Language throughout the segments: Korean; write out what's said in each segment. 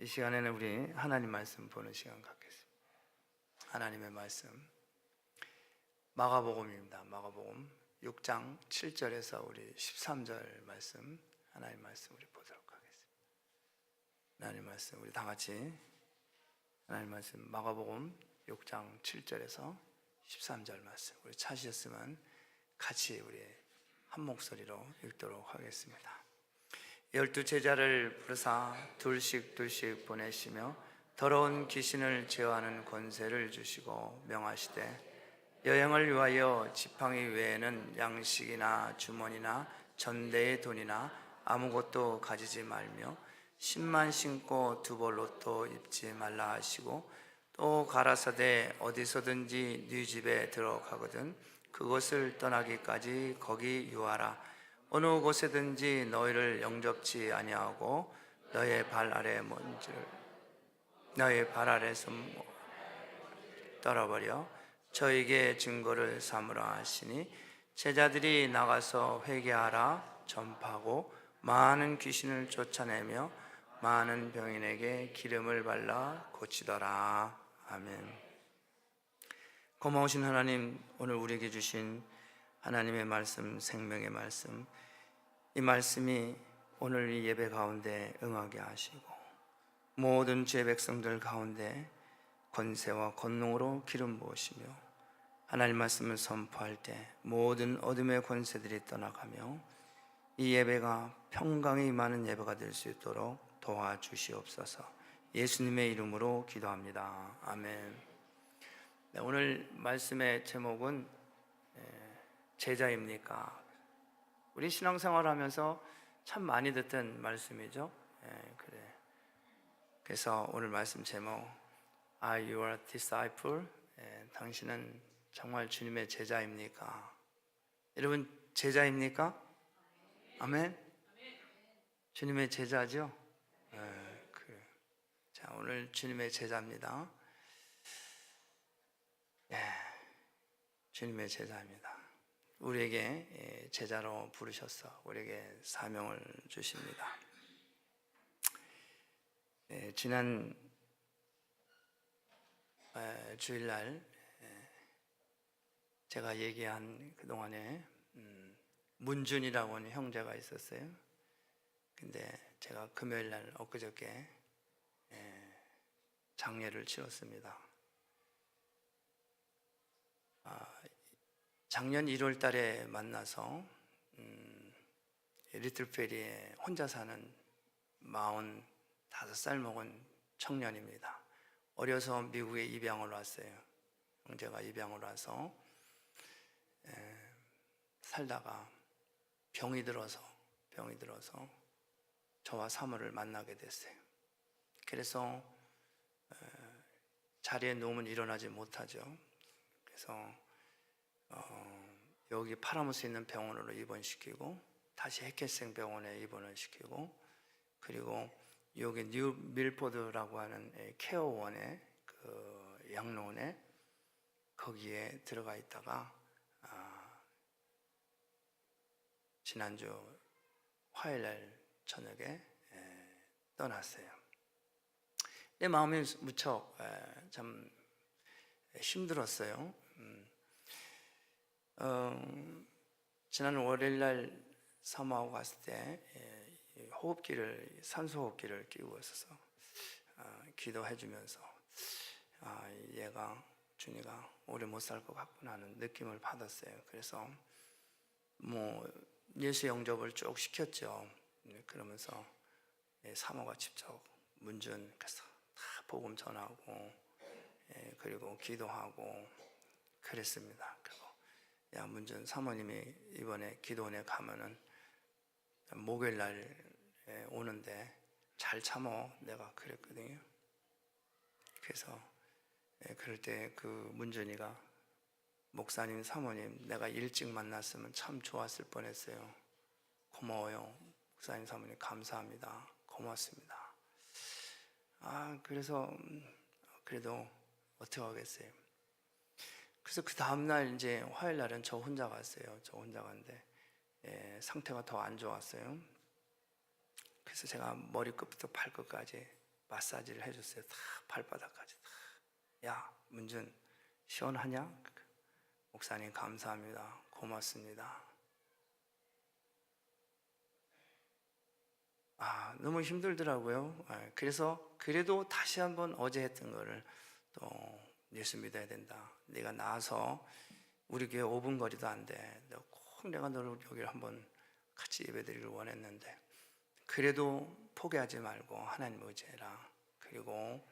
이 시간에는 우리 하나님 말씀 보는 시간 갖겠습니다. 하나님의 말씀 마가복음입니다. 마가복음 6장 7절에서 우리 13절 말씀, 하나님 말씀 우리 보도록 하겠습니다. 하나님 말씀 우리 다 같이 하나님 말씀 마가복음 6장 7절에서 13절 말씀 우리 찾으셨으면 같이 우리 한 목소리로 읽도록 하겠습니다. 12 제자를 부르사 둘씩 보내시며 더러운 귀신을 제어하는 권세를 주시고 명하시되 여행을 위하여 지팡이 외에는 양식이나 주머니나 전대의 돈이나 아무것도 가지지 말며 신만 신고 두벌 옷도 입지 말라 하시고 또 가라사대 어디서든지 네 집에 들어가거든 그곳을 떠나기까지 거기 유하라. 어느 곳에든지 너희를 영접치 아니하고 너의 발 아래에서 떨어버려 저에게 증거를 삼으라 하시니 제자들이 나가서 회개하라 전파하고 많은 귀신을 쫓아내며 많은 병인에게 기름을 발라 고치더라. 아멘. 고마우신 하나님, 오늘 우리에게 주신 하나님의 말씀, 생명의 말씀, 이 말씀이 오늘 이 예배 가운데 응하게 하시고 모든 주의 백성들 가운데 권세와 권능으로 기름 부으시며 하나님 말씀을 선포할 때 모든 어둠의 권세들이 떠나가며 이 예배가 평강이 임하는 예배가 될 수 있도록 도와주시옵소서. 예수님의 이름으로 기도합니다. 아멘. 네, 오늘 말씀의 제목은 제자입니까? 우리 신앙생활 하면서 참 많이 듣던 말씀이죠. 그래. 그래서 오늘 말씀 제목 Are you a disciple? 당신은 정말 주님의 제자입니까? 여러분 제자입니까? 아멘? 주님의 제자죠? 그래. 자, 오늘 주님의 제자입니다. 주님의 제자입니다. 우리에게 제자로 부르셔서 우리에게 사명을 주십니다. 지난 주일날 제가 얘기한 그동안에 문준이라고 하는 형제가 있었어요. 근데 제가 금요일날 엊그저께 장례를 치렀습니다. 작년 1월 달에 만나서 리틀페리에 혼자 사는 45살 먹은 청년입니다. 어려서 미국에 입양을 왔어요. 형제가 입양을 와서 살다가 병이 들어서 저와 사모를 만나게 됐어요. 그래서 자리에 누우면 일어나지 못하죠. 그래서 여기 파라무스에 있는 병원으로 입원시키고 다시 해켓생 병원에 입원을 시키고 그리고 여기 뉴 밀포드라고 하는 케어원에 그 양로원에 거기에 들어가 있다가 지난주 화요일날 저녁에 떠났어요. 내 마음이 무척 참 힘들었어요. 지난 월요일날 사모하고 갔을 때 산소 호흡기를 끼고 있어서 기도해주면서 얘가 준이가 오래 못 살 것 같구나 하는 느낌을 받았어요. 그래서 뭐 예수 영접을 쭉 시켰죠. 그러면서 사모가 직접 문준 가서 다 복음 전하고 그리고 기도하고 그랬습니다. 그리고 야 문준 사모님이 이번에 기도원에 가면은 목요일 날 오는데 잘 참어 내가 그랬거든요. 그래서 그럴 때 그 문준이가 목사님 사모님 내가 일찍 만났으면 참 좋았을 뻔했어요. 고마워요. 목사님 사모님 감사합니다. 고맙습니다. 그래서 그래도 어떻게 하겠어요. 그래서 그 다음날 이제 화요일 날은 저 혼자 갔어요. 저 혼자 갔는데 상태가 더 안 좋았어요. 그래서 제가 머리끝부터 발끝까지 마사지를 해줬어요. 다 발바닥까지 다. 야, 문준 시원하냐? 목사님 감사합니다. 고맙습니다. 너무 힘들더라고요. 그래서 그래도 다시 한번 어제 했던 거를 또 예수 믿어야 된다. 네가 나와서 우리 교회 5분 거리도 안 돼. 꼭 내가 너를 여기 한번 같이 예배드리길 원했는데 그래도 포기하지 말고 하나님 의지해라. 그리고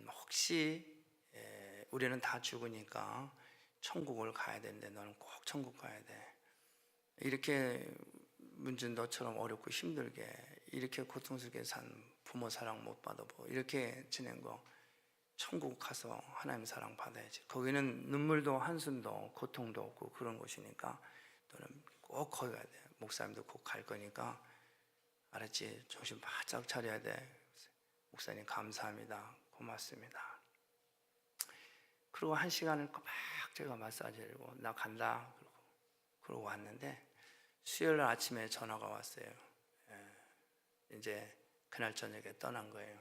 혹시 우리는 다 죽으니까 천국을 가야 되는데 너는 꼭 천국 가야 돼. 이렇게 문준 너처럼 어렵고 힘들게 이렇게 고통스럽게 산 부모 사랑 못 받아보고 이렇게 지낸 거 천국 가서 하나님 사랑 받아야지. 거기는 눈물도 한숨도 고통도 없고 그런 곳이니까 너는 꼭 거기 가야 돼. 목사님도 꼭 갈 거니까 알았지? 정신 바짝 차려야 돼. 목사님 감사합니다. 고맙습니다. 그리고 1시간을 꼬박 제가 마사지를 하고 나 간다 그러고 왔는데 수요일 날 아침에 전화가 왔어요. 이제 그날 저녁에 떠난 거예요.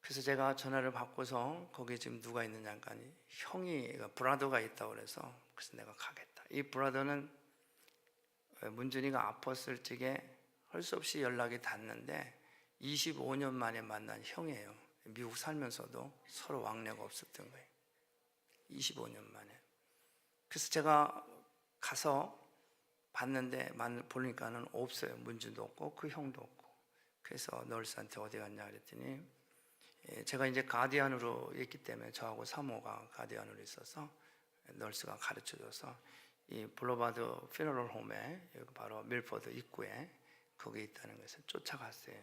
그래서 제가 전화를 받고서 거기 지금 누가 있느냐 하니 형이 브라더가 있다고 그래서 내가 가겠다. 이 브라더는 문준이가 아팠을 적에 할 수 없이 연락이 닿는데 25년 만에 만난 형이에요. 미국 살면서도 서로 왕래가 없었던 거예요. 25년 만에. 그래서 제가 가서 봤는데 보니까는 없어요. 문준도 없고 그 형도 없고. 그래서 널스한테 어디 갔냐 그랬더니 제가 이제 가디안으로 있기 때문에 저하고 사모가 가디안으로 있어서 널스가 가르쳐줘서 이 블러바드 피너럴 홈에 여기 바로 밀포드 입구에 거기 있다는 것을 쫓아갔어요.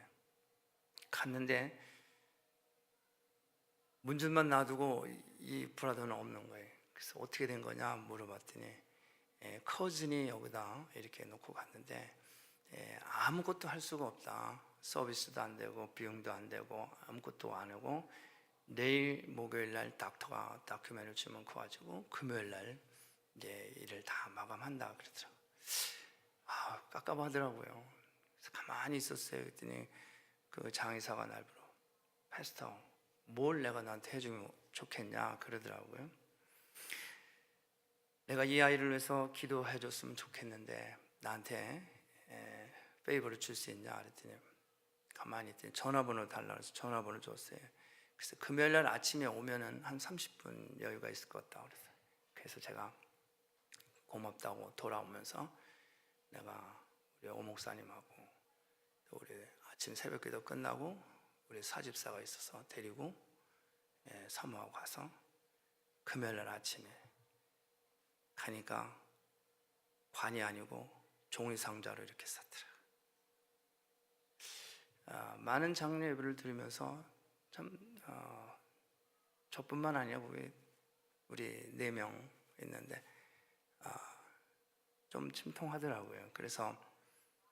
갔는데 문준만 놔두고 이 브라더는 없는 거예요. 그래서 어떻게 된 거냐 물어봤더니 커즌이 여기다 이렇게 놓고 갔는데 아무것도 할 수가 없다. 서비스도 안 되고 비용도 안 되고 아무것도 안 하고 내일 목요일 날 닥터가 다큐멘을 주면 그가지고 금요일 날 이제 일을 다 마감한다 그러더라고요. 깝깝하더라고요. 그래서 가만히 있었어요. 그랬더니 그 장의사가 날 불러 패스터 뭘 내가 너한테 해주면 좋겠냐 그러더라고요. 내가 이 아이를 위해서 기도해 줬으면 좋겠는데 나한테 페이버를 줄 수 있냐 그랬더니 가만히 있더니 전화번호 달라고 해서 전화번호 줬어요. 그래서 금요일 날 아침에 오면은 한 30분 여유가 있을 것 같다고 그랬어요. 그래서 제가 고맙다고 돌아오면서 내가 우리 오목사님하고 또 우리 아침 새벽기도 끝나고 우리 사집사가 있어서 데리고 사모하고 가서 금요일 날 아침에 가니까 관이 아니고 종이상자로 이렇게 쌌더라고요. 많은 장례 예배를 드리면서 참 저뿐만 아니라 우리 4명 있는데 좀 침통하더라고요. 그래서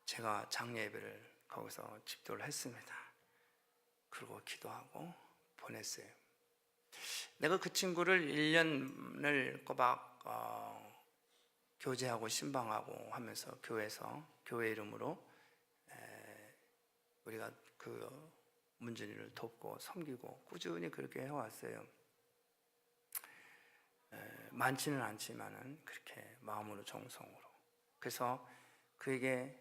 제가 장례 예배를 거기서 집도를 했습니다. 그리고 기도하고 보냈어요. 내가 그 친구를 1년을 꼬박 교제하고 신방하고 하면서 교회에서 교회 이름으로 우리가 그 문준이를 돕고 섬기고 꾸준히 그렇게 해왔어요. 많지는 않지만은 그렇게 마음으로 정성으로. 그래서 그에게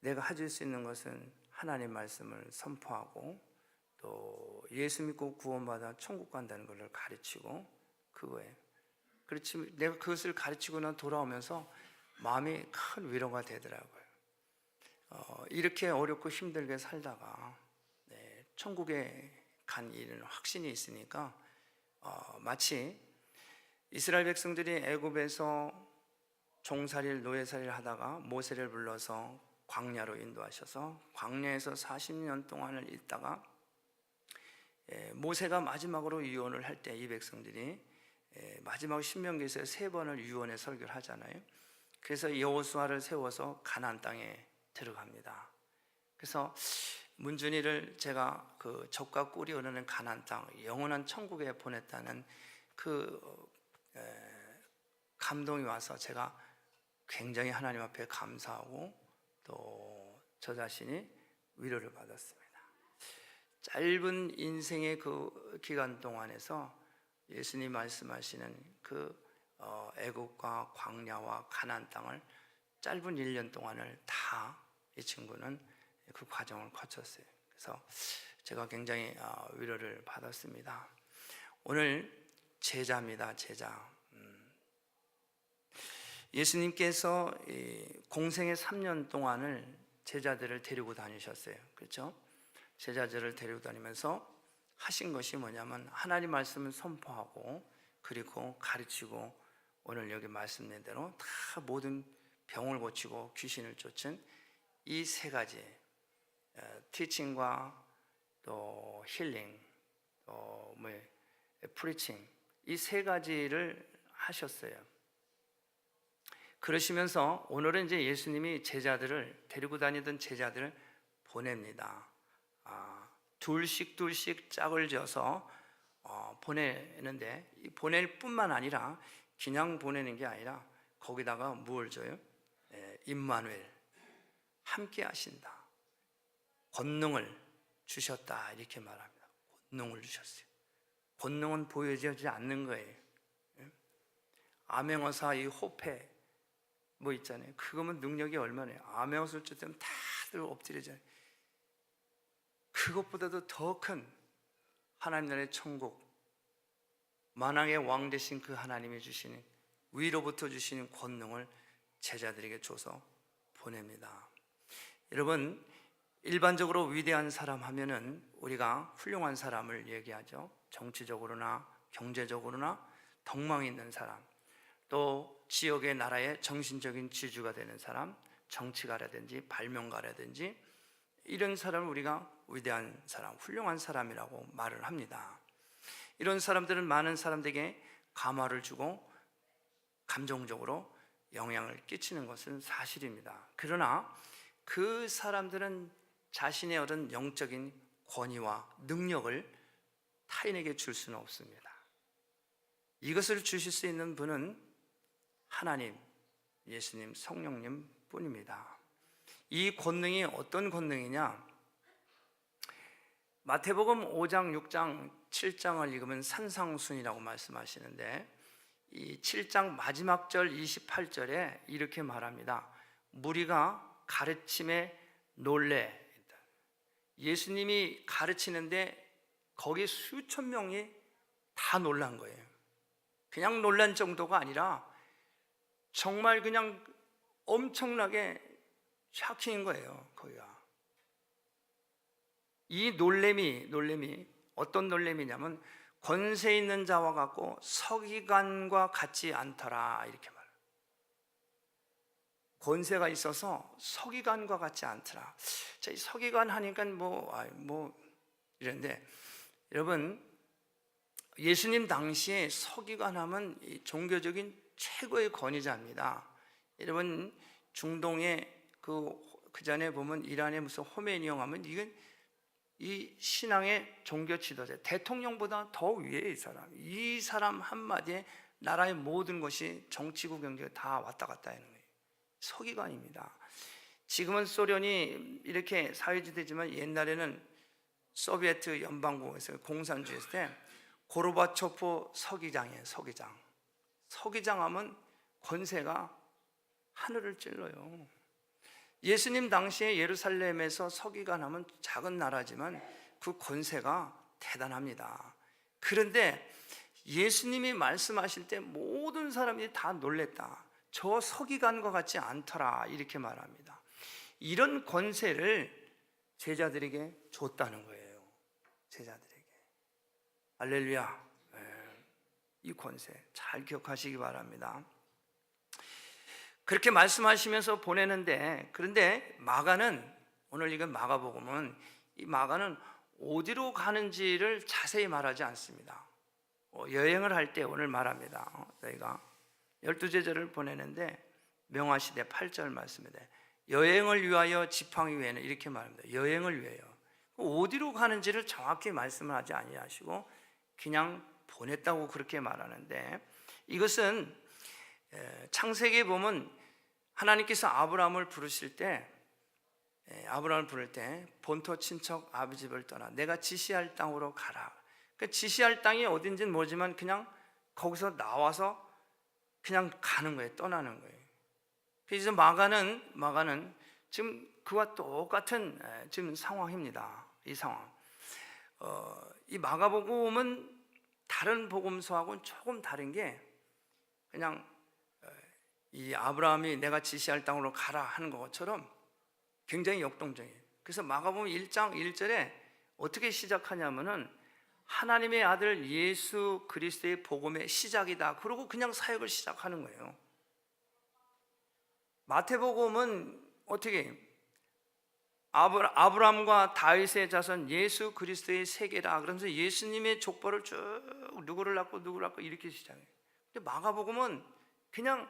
내가 해줄 수 있는 것은 하나님 말씀을 선포하고 또 예수 믿고 구원받아 천국 간다는 것을 가르치고 그거예요. 그렇지 내가 그것을 가르치고 난 돌아오면서 마음이 큰 위로가 되더라고요. 이렇게 어렵고 힘들게 살다가 천국에 간 일은 확신이 있으니까 마치 이스라엘 백성들이 애굽에서 종살이를 노예살이를 하다가 모세를 불러서 광야로 인도하셔서 광야에서 40년 동안을 있다가 모세가 마지막으로 유언을 할 때 이 백성들이 마지막 신명기에서 3번을 유언의 설교를 하잖아요. 그래서 여호수아를 세워서 가나안 땅에 들어갑니다. 그래서 문준이를 제가 그 젖과 꿀이 흐르는 가나안 땅, 영원한 천국에 보냈다는 그 감동이 와서 제가 굉장히 하나님 앞에 감사하고 또 저 자신이 위로를 받았습니다. 짧은 인생의 그 기간 동안에서 예수님 말씀하시는 그 애국과 광야와 가나안 땅을 짧은 1년 동안을 다 이 친구는 그 과정을 거쳤어요. 그래서 제가 굉장히 위로를 받았습니다. 오늘 제자입니다. 제자. 예수님께서 공생의 3년 동안을 제자들을 데리고 다니셨어요. 그렇죠? 제자들을 데리고 다니면서 하신 것이 뭐냐면 하나님 말씀을 선포하고 그리고 가르치고 오늘 여기 말씀된 대로 다 모든 병을 고치고 귀신을 쫓은 이 세 가지 티칭과 또 힐링 또 프리칭 이 세 가지를 하셨어요. 그러시면서 오늘은 이제 예수님이 제자들을 데리고 다니던 제자들을 보냅니다. 둘씩 짝을 지어서 보내는데 보낼 뿐만 아니라 그냥 보내는 게 아니라 거기다가 무엇을 줘요? 임마누엘 함께 하신다. 권능을 주셨다 이렇게 말합니다. 권능을 주셨어요. 권능은 보여지지 않는 거예요. 암행어사 이 호패 뭐 있잖아요. 그거면 능력이 얼마나요? 암행어사를 쫓으면 다들 엎드려져요. 그것보다도 더 큰 하나님 나라의 천국 만왕의 왕 되신 그 하나님이 주시는 위로부터 주시는 권능을 제자들에게 줘서 보냅니다. 여러분, 일반적으로 위대한 사람 하면은 우리가 훌륭한 사람을 얘기하죠. 정치적으로나 경제적으로나 덕망 있는 사람, 또 지역의 나라의 정신적인 지주가 되는 사람, 정치가라든지 발명가라든지 이런 사람을 우리가 위대한 사람, 훌륭한 사람이라고 말을 합니다. 이런 사람들은 많은 사람들에게 감화를 주고 감정적으로 영향을 끼치는 것은 사실입니다. 그러나 그 사람들은 자신의 어떤 영적인 권위와 능력을 타인에게 줄 수는 없습니다. 이것을 주실 수 있는 분은 하나님, 예수님, 성령님 뿐입니다. 이 권능이 어떤 권능이냐? 마태복음 5장, 6장, 7장을 읽으면 산상순이라고 말씀하시는데 이 7장 마지막 절 28절에 이렇게 말합니다. 무리가 가르침에 놀래. 예수님이 가르치는데 거기 수천 명이 다 놀란 거예요. 그냥 놀란 정도가 아니라 정말 그냥 엄청나게 샤킹인 거예요. 거기가. 이 놀램이 어떤 놀램이냐면 권세 있는 자와 같고 서기관과 같지 않더라 이렇게 말해요. 권세가 있어서 서기관과 같지 않더라. 자, 이 서기관 하니까 이런데 여러분 예수님 당시에 서기관 하면 종교적인 최고의 권위자입니다. 여러분 중동의 그 전에 보면 이란의 무슨 호메니형 하면 이건 이 신앙의 종교 지도자, 대통령보다 더 위에 이 사람 한마디에 나라의 모든 것이 정치고 경제가 다 왔다 갔다 하는 거예요. 서기관입니다. 지금은 소련이 이렇게 사회주의되지만 옛날에는 소비에트 연방국에서 공산주의였을 때 고르바초프 서기장이에요. 서기장 하면 권세가 하늘을 찔러요. 예수님 당시에 예루살렘에서 서기관 하면 작은 나라지만 그 권세가 대단합니다. 그런데 예수님이 말씀하실 때 모든 사람들이 다 놀랬다. 저 서기관과 같지 않더라 이렇게 말합니다. 이런 권세를 제자들에게 줬다는 거예요. 제자들에게. 할렐루야. 이 권세 잘 기억하시기 바랍니다. 그렇게 말씀하시면서 보내는데 그런데 마가는 오늘 이건 마가복음은 이 마가는 어디로 가는지를 자세히 말하지 않습니다. 여행을 할 때 오늘 말합니다. 저희가 12제자를 보내는데 명화시대 8절 말씀인데 여행을 위하여 지팡이 위에는 이렇게 말합니다. 여행을 위하여 어디로 가는지를 정확히 말씀을 하지 아니하시고 그냥 보냈다고 그렇게 말하는데 이것은 창세기에 보면 하나님께서 아브라함을 부르실 때 아브라함을 부를 때 본토 친척 아비 집을 떠나 내가 지시할 땅으로 가라. 그 지시할 땅이 어딘지는 모르지만 그냥 거기서 나와서 그냥 가는 거예요. 떠나는 거예요. 그래서 마가는 지금 그와 똑같은 지금 상황입니다. 이 상황. 이 마가복음은 다른 복음서하고는 조금 다른 게 그냥 이 아브라함이 내가 지시할 땅으로 가라 하는 것처럼 굉장히 역동적이에요. 그래서 마가복음 1장 1절에 어떻게 시작하냐면은 하나님의 아들 예수 그리스도의 복음의 시작이다. 그러고 그냥 사역을 시작하는 거예요. 마태복음은 어떻게 아브라함과 다윗의 자손 예수 그리스도의 세계라. 그러면서 예수님의 족보를 쭉 누구를 낳고 이렇게 시작해요. 근데 마가복음은 그냥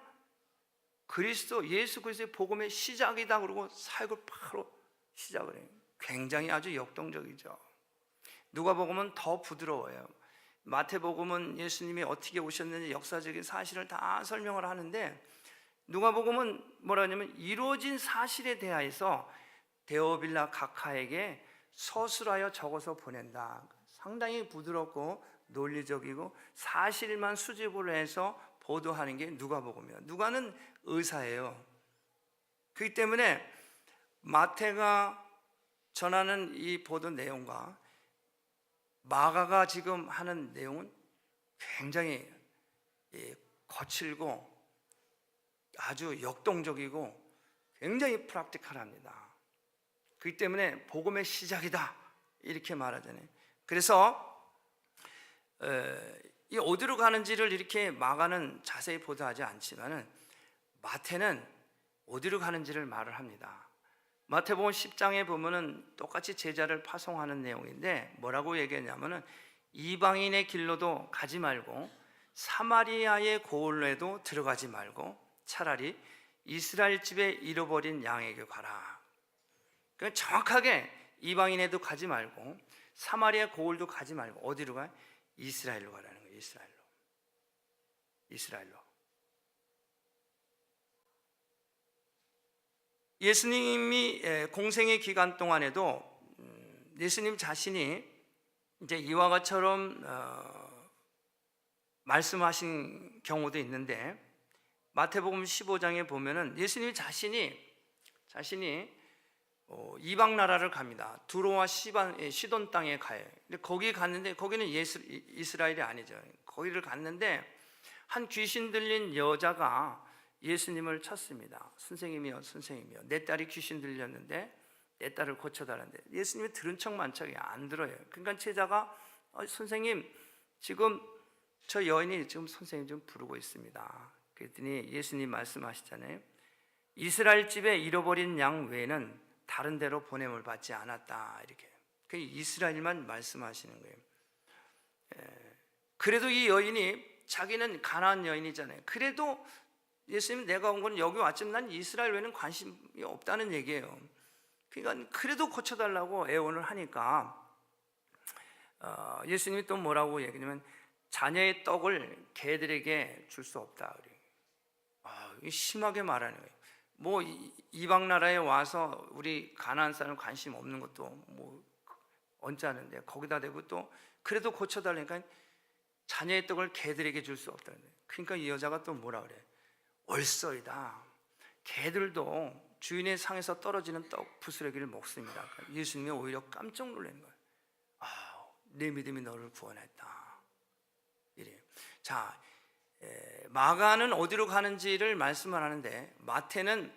예수 그리스도의 복음의 시작이다. 그러고 사역을 바로 시작을 해요. 굉장히 아주 역동적이죠. 누가복음은 더 부드러워요. 마태복음은 예수님이 어떻게 오셨는지 역사적인 사실을 다 설명을 하는데 누가복음은 뭐라 하냐면 이루어진 사실에 대하여서 데오빌라 각하에게 서술하여 적어서 보낸다. 상당히 부드럽고 논리적이고 사실만 수집을 해서 보도하는 게 누가복음이에요. 누가는 의사예요. 그렇기 때문에 마태가 전하는 이 보도 내용과 마가가 지금 하는 내용은 굉장히 거칠고 아주 역동적이고 굉장히 프랙티컬합니다. 그렇기 때문에 복음의 시작이다 이렇게 말하잖아요. 그래서 이 어디로 가는지를 이렇게 마가는 자세히 보도하지 않지만은 마태는 어디로 가는지를 말을 합니다. 마태복음 10장에 보면은 똑같이 제자를 파송하는 내용인데 뭐라고 얘기했냐면은 이방인의 길로도 가지 말고 사마리아의 고을에도 들어가지 말고 차라리 이스라엘 집에 잃어버린 양에게 가라. 그러니까 정확하게 이방인에도 가지 말고 사마리아 고을도 가지 말고 어디로 가요? 이스라엘로 가라는 거예요. 이스라엘로. 예수님이 공생의 기간 동안에도 예수님 자신이 이제 이와 같처럼 말씀하신 경우도 있는데 마태복음 15장에 보면은 예수님 자신이 이방 나라를 갑니다. 두로와 시돈 땅에 가요. 근데 거기 갔는데 거기는 이스라엘이 아니죠. 거기를 갔는데 한 귀신 들린 여자가 예수님을 쳤습니다. 선생님이요, 내 딸이 귀신 들렸는데 내 딸을 고쳐달라는데 예수님이 들은 척만 척이 안 들어요. 그러니까 제자가 선생님 지금 저 여인이 지금 선생님 좀 부르고 있습니다. 그랬더니 예수님 말씀하시잖아요. 이스라엘 집에 잃어버린 양 외에는 다른 데로 보냄을 받지 않았다. 이렇게 그 이스라엘만 말씀하시는 거예요. 그래도 이 여인이 자기는 가나안 여인이잖아요. 그래도 예수님 내가 온 건 여기 왔지만 난 이스라엘 외에는 관심이 없다는 얘기예요. 그러니까 그래도 고쳐달라고 애원을 하니까 예수님이 또 뭐라고 얘기하냐면 자녀의 떡을 개들에게 줄 수 없다. 심하게 말하는 거예요. 뭐 이방 나라에 와서 우리 가나안 사람 관심 없는 것도 뭐 언짢은데 거기다 대고 또 그래도 고쳐달라니까 자녀의 떡을 개들에게 줄 수 없다는 거예요. 그러니까 이 여자가 또 뭐라 그래? 옳소이다. 개들도 주인의 상에서 떨어지는 떡 부스러기를 먹습니다. 예수님이 오히려 깜짝 놀란 거예요. 내 믿음이 너를 구원했다. 이래요. 자, 마가는 어디로 가는지를 말씀을 하는데 마태는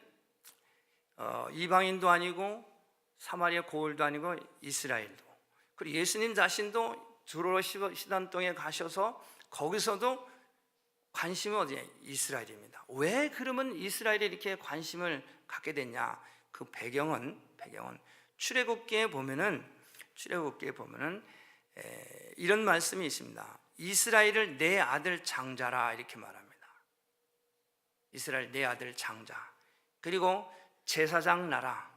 이방인도 아니고 사마리아 고을도 아니고 이스라엘도, 그리고 예수님 자신도 두로 시돈 땅에 가셔서 거기서도 관심이 어디에? 이스라엘입니다. 왜 그러면 이스라엘에 이렇게 관심을 갖게 됐냐? 그 배경은 출애굽기에 보면은 이런 말씀이 있습니다. 이스라엘을 내 아들 장자라 이렇게 말합니다. 이스라엘 내 아들 장자. 그리고 제사장 나라.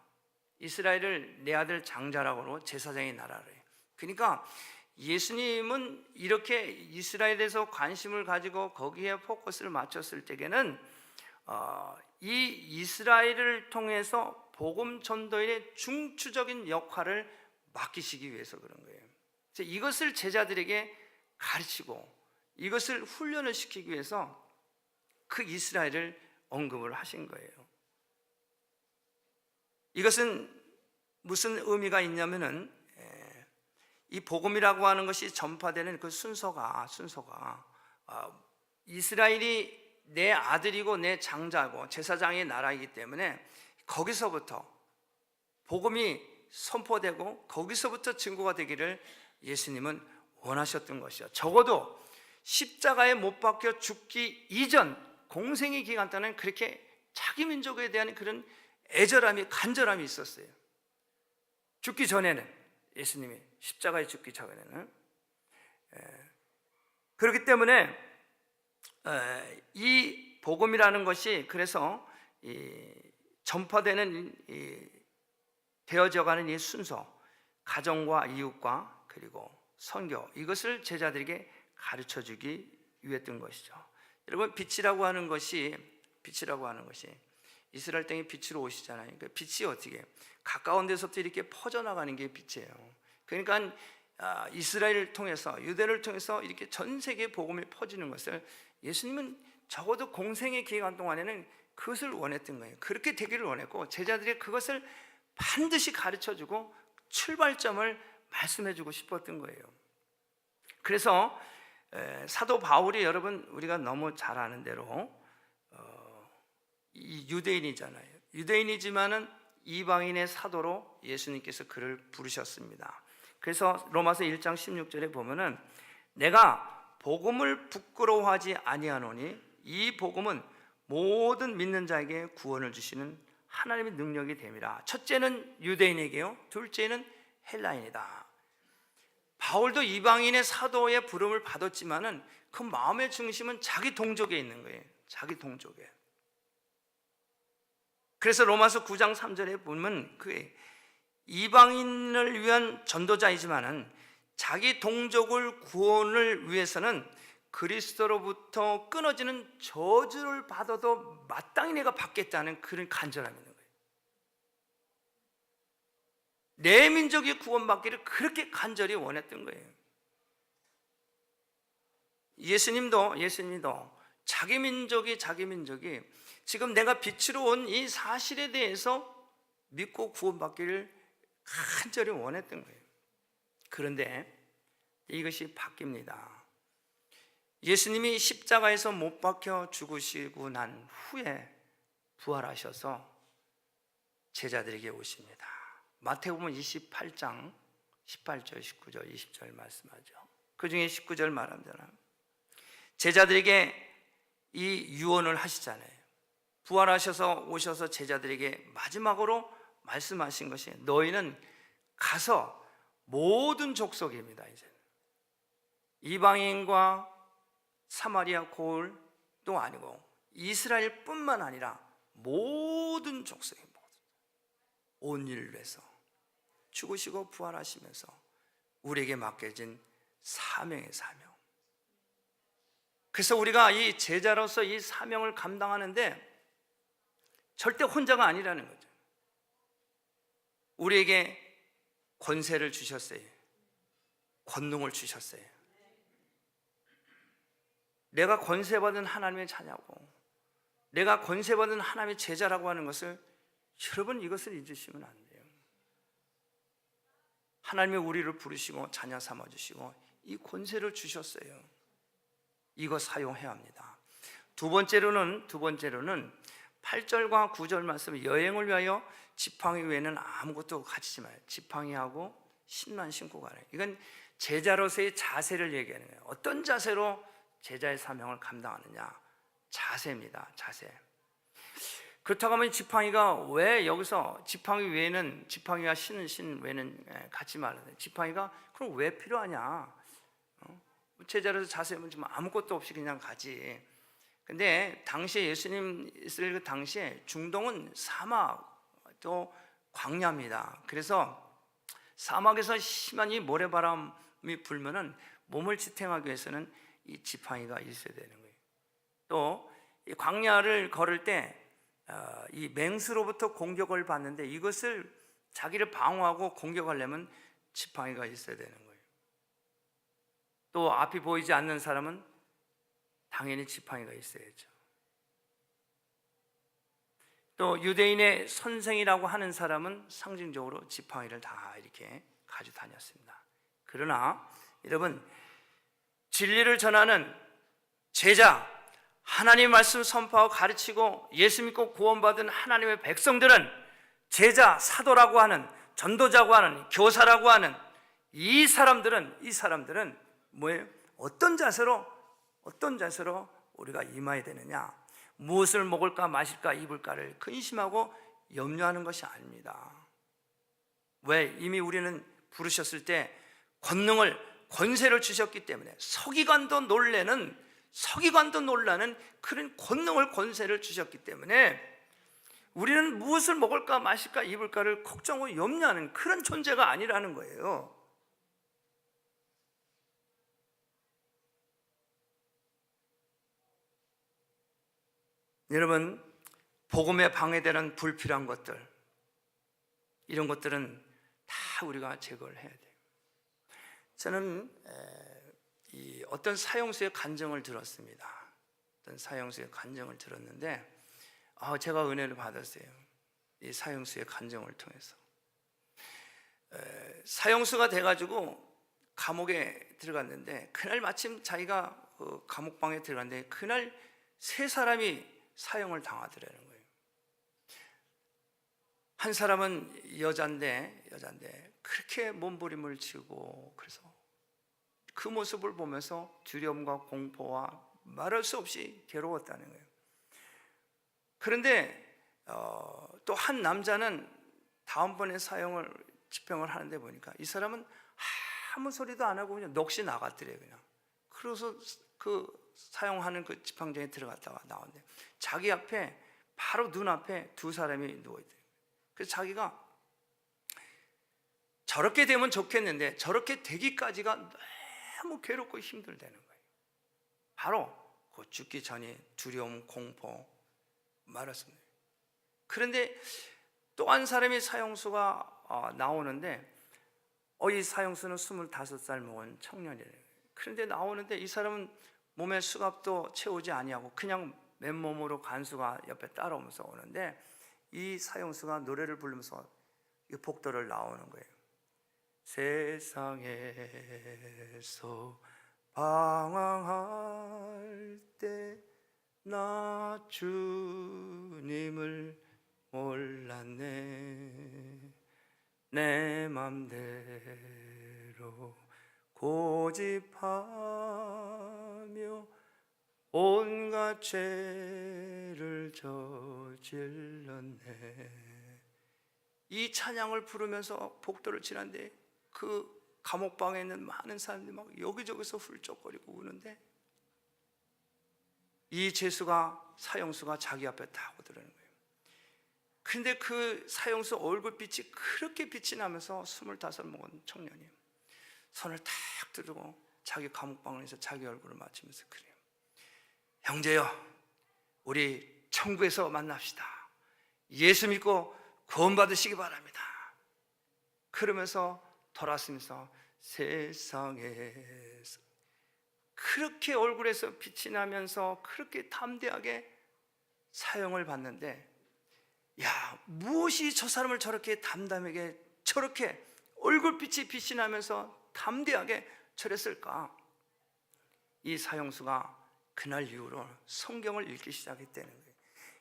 이스라엘을 내 아들 장자라고 제사장의 나라를 해요. 그러니까 예수님은 이렇게 이스라엘에서 관심을 가지고 거기에 포커스를 맞췄을 때에는 이 이스라엘을 통해서 복음 전도인의 중추적인 역할을 맡기시기 위해서 그런 거예요. 이것을 제자들에게 가르치고 이것을 훈련을 시키기 위해서 그 이스라엘을 언급을 하신 거예요. 이것은 무슨 의미가 있냐면은 이 복음이라고 하는 것이 전파되는 그 순서가 이스라엘이 내 아들이고 내 장자고 제사장의 나라이기 때문에 거기서부터 복음이 선포되고 거기서부터 증거가 되기를 예수님은 원하셨던 것이죠. 적어도 십자가에 못 박혀 죽기 이전 공생의 기간 동안 그렇게 자기 민족에 대한 그런 애절함이 간절함이 있었어요. 죽기 전에는, 예수님이 십자가에 죽기 전에는. 그렇기 때문에 이 복음이라는 것이 그래서 전파되는 되어져가는 이 순서, 가정과 이웃과 그리고 선교, 이것을 제자들에게 가르쳐주기 위했던 것이죠. 여러분, 빛이라고 하는 것이 이스라엘 땅에 빛으로 오시잖아요. 그 빛이 어떻게 가까운 데서부터 이렇게 퍼져나가는 게 빛이에요. 그러니까 이스라엘을 통해서, 유대를 통해서 이렇게 전 세계에 복음이 퍼지는 것을 예수님은 적어도 공생의 기간 동안에는 그것을 원했던 거예요. 그렇게 되기를 원했고 제자들이 그것을 반드시 가르쳐주고 출발점을 말씀해주고 싶었던 거예요. 그래서 사도 바울이, 여러분 우리가 너무 잘 아는 대로 이 유대인이잖아요. 유대인이지만은 이방인의 사도로 예수님께서 그를 부르셨습니다. 그래서 로마서 1장 16절에 보면은 내가 복음을 부끄러워하지 아니하노니 이 복음은 모든 믿는 자에게 구원을 주시는 하나님의 능력이 됨이라. 첫째는 유대인에게요, 둘째는 헬라인이다. 바울도 이방인의 사도의 부름을 받았지만은 그 마음의 중심은 자기 동족에 있는 거예요. 자기 동족에. 그래서 로마서 9장 3절에 보면 그 이방인을 위한 전도자이지만은 자기 동족을 구원을 위해서는 그리스도로부터 끊어지는 저주를 받아도 마땅히 내가 받겠다는 그런 간절함이 있는 거예요. 내 민족이 구원받기를 그렇게 간절히 원했던 거예요. 예수님도 자기 민족이 지금 내가 빛으로 온 이 사실에 대해서 믿고 구원받기를 간절히 원했던 거예요. 그런데 이것이 바뀝니다. 예수님이 십자가에서 못 박혀 죽으시고 난 후에 부활하셔서 제자들에게 오십니다. 마태복음 28장 18절, 19절, 20절 말씀하죠. 그 중에 19절 말합니다. 제자들에게 이 유언을 하시잖아요. 부활하셔서 오셔서 제자들에게 마지막으로 말씀하신 것이 너희는 가서 모든 족속입니다. 이제 이방인과 사마리아 고을도 아니고 이스라엘뿐만 아니라 모든 족속에 온 인류에서 죽으시고 부활하시면서 우리에게 맡겨진 사명의 사명. 그래서 우리가 이 제자로서 이 사명을 감당하는데 절대 혼자가 아니라는 거죠. 우리에게 권세를 주셨어요. 권능을 주셨어요. 내가 권세받은 하나님의 자녀고 내가 권세받은 하나님의 제자라고 하는 것을, 여러분 이것을 잊으시면 안 돼요. 하나님이 우리를 부르시고 자녀 삼아주시고 이 권세를 주셨어요. 이거 사용해야 합니다. 두 번째로는 8절과 9절 말씀, 여행을 위하여 지팡이 외에는 아무것도 가지지 마요. 지팡이하고 신만 신고 가라. 이건 제자로서의 자세를 얘기하는 거예요. 어떤 자세로 제자의 사명을 감당하느냐, 자세입니다. 자세. 그렇다고 하면 지팡이가 왜 여기서 지팡이 외에는, 지팡이와 신 외에는 갖지 말라. 지팡이가 그럼 왜 필요하냐? 제자로서 자세면 좀 아무것도 없이 그냥 가지. 근데 당시에 예수님 있을 그 당시에 중동은 사막 또 광야입니다. 그래서 사막에서 심한 이 모래바람이 불면은 몸을 지탱하기 위해서는 이 지팡이가 있어야 되는 거예요. 또 이 광야를 걸을 때 이 맹수로부터 공격을 받는데 이것을 자기를 방어하고 공격하려면 지팡이가 있어야 되는 거예요. 또 앞이 보이지 않는 사람은 당연히 지팡이가 있어야죠. 또 유대인의 선생이라고 하는 사람은 상징적으로 지팡이를 다 이렇게 가지고 다녔습니다. 그러나 여러분, 진리를 전하는 제자, 하나님의 말씀 선포하고 가르치고 예수 믿고 구원받은 하나님의 백성들은 제자, 사도라고 하는, 전도자고 하는, 교사라고 하는 이 사람들은 뭐예요? 어떤 자세로 우리가 임해야 되느냐? 무엇을 먹을까 마실까 입을까를 근심하고 염려하는 것이 아닙니다. 왜? 이미 우리는 부르셨을 때 권세를 주셨기 때문에 서기관도 놀라는 그런 권세를 주셨기 때문에 우리는 무엇을 먹을까 마실까 입을까를 걱정하고 염려하는 그런 존재가 아니라는 거예요. 여러분, 복음에 방해되는 불필요한 것들, 이런 것들은 다 우리가 제거를 해야 돼요. 저는 어떤 사형수의 간증을 들었습니다. 어떤 사형수의 간증을 들었는데 제가 은혜를 받았어요. 이 사형수의 간증을 통해서. 사형수가 돼가지고 감옥에 들어갔는데 그날 마침 자기가 감옥방에 들어갔는데 그날 3사람이 사형을 당하더라는 거예요. 한 사람은 여잔데 그렇게 몸부림을 치고, 그래서 그 모습을 보면서 두려움과 공포와 말할 수 없이 괴로웠다는 거예요. 그런데 또 한 남자는 다음번에 집행을 하는데 보니까 이 사람은 아무 소리도 안 하고 그냥 넋이 나갔더래요. 그냥. 그래서 그 사용하는 그 집행장에 들어갔다가 나오는데 자기 앞에, 바로 눈앞에 2사람이 누워있더래요. 그래서 자기가 저렇게 되면 좋겠는데 저렇게 되기까지가 너무 괴롭고 힘들다는 거예요. 바로 그 죽기 전에 두려움, 공포 말았습니다. 그런데 또 한 사람이 사형수가 나오는데 이 사형수는 25살 먹은 청년이래요. 그런데 나오는데 이 사람은 몸에 수갑도 채우지 아니하고 그냥 맨몸으로 간수가 옆에 따라오면서 오는데 이 사형수가 노래를 부르면서 이 복도를 나오는 거예요. 세상에서 방황할 때 나 주님을 몰랐네. 내 맘대로 고집하며 온갖 죄를 저질렀네. 이 찬양을 부르면서 복도를 지났는데 그 감옥방에 있는 많은 사람들이 막 여기저기서 훌쩍거리고 우는데 이 사형수가 자기 앞에 딱 오더라는 거예요. 근데 그 사형수 얼굴빛이 그렇게 빛이 나면서 25 먹은 청년이에요. 손을 탁 들고 자기 감옥방에서 자기 얼굴을 맞추면서 그래요. 형제여, 우리 천국에서 만납시다. 예수 믿고 구원 받으시기 바랍니다. 그러면서 돌아서면서 세상에서 그렇게 얼굴에서 빛이 나면서 그렇게 담대하게 사형을 받는데, 무엇이 저 사람을 저렇게 담담하게, 저렇게 얼굴빛이 빛이 나면서 담대하게 저랬을까? 이 사형수가 그날 이후로 성경을 읽기 시작했다는 거예요.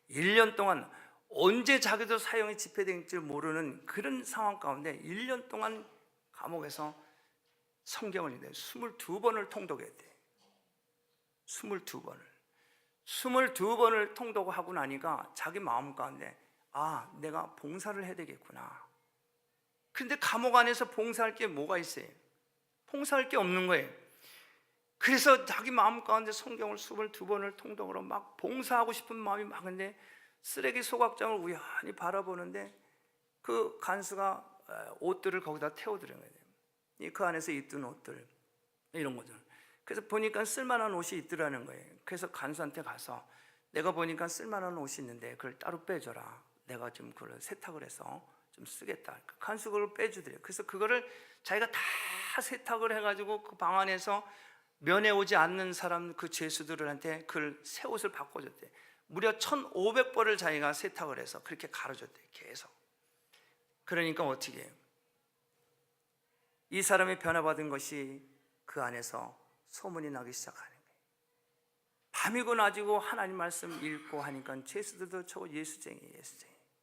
1년 동안 언제 자기도 사형이 집행될지 모르는 그런 상황 가운데 1년 동안 감옥에서 성경을 읽는데 22번을 통독했대. 22번을 통독하고 나니까 자기 마음 가운데 내가 봉사를 해야 되겠구나. 근데 감옥 안에서 봉사할 게 뭐가 있어요? 봉사할 게 없는 거예요. 그래서 자기 마음 가운데 성경을 22번을 통독으로 막 봉사하고 싶은 마음이 많은데 쓰레기 소각장을 우연히 바라보는데 그 간수가 옷들을 거기다 태워드린 거예요. 그 안에서 입던 옷들, 이런 거죠. 그래서 보니까 쓸만한 옷이 있더라는 거예요. 그래서 간수한테 가서 내가 보니까 쓸만한 옷이 있는데 그걸 따로 빼줘라. 내가 좀 그걸 세탁을 해서 좀 쓰겠다. 간수 그걸 빼주더래요. 그래서 그거를 자기가 다 세탁을 해가지고 그 방 안에서 면회 오지 않는 사람 그 죄수들한테 그걸 새 옷을 바꿔줬대. 무려 1,500벌을 자기가 세탁을 해서 그렇게 갈아줬대. 계속. 그러니까 어떻게 해요? 이 사람이 변화받은 것이 그 안에서 소문이 나기 시작하는 거예요. 밤이고 낮이고 하나님 말씀 읽고 하니까 죄수들도 저거 예수쟁이.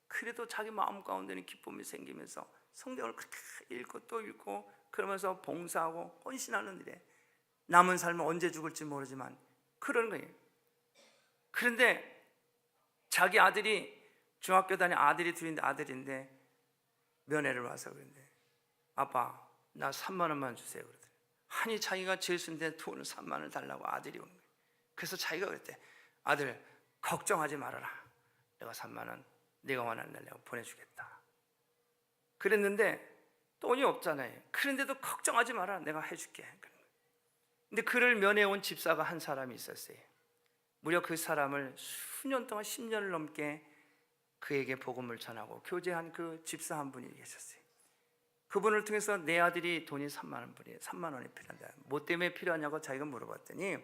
그래도 자기 마음 가운데는 기쁨이 생기면서 성경을 그렇게 읽고 또 읽고 그러면서 봉사하고 헌신하는 일에 남은 삶은 언제 죽을지 모르지만 그런 거예요. 그런데 자기 아들이 중학교 다니는 아들이 둘인데 아들인데 면회를 와서 그런데 아빠 나 3만 원만 주세요 그러더래. 아니 자기가 죄수인데 돈을 3만 원을 달라고 아들이 오는 거예요. 그래서 자기가 그랬대. 아들 걱정하지 말아라. 내가 3만 원 네가 원하는 날 내가 보내주겠다. 그랬는데 돈이 없잖아요. 그런데도 걱정하지 마라. 내가 해줄게. 근데 그를 면회 온 집사가 한 사람이 있었어요. 무려 그 사람을 수년 동안 10년을 넘게 그에게 복음을 전하고 교제한 그 집사 한 분이 계셨어요. 그분을 통해서 내 아들이 돈이 3만 원이 필요한다. 뭐 때문에 필요하냐고 자기가 물어봤더니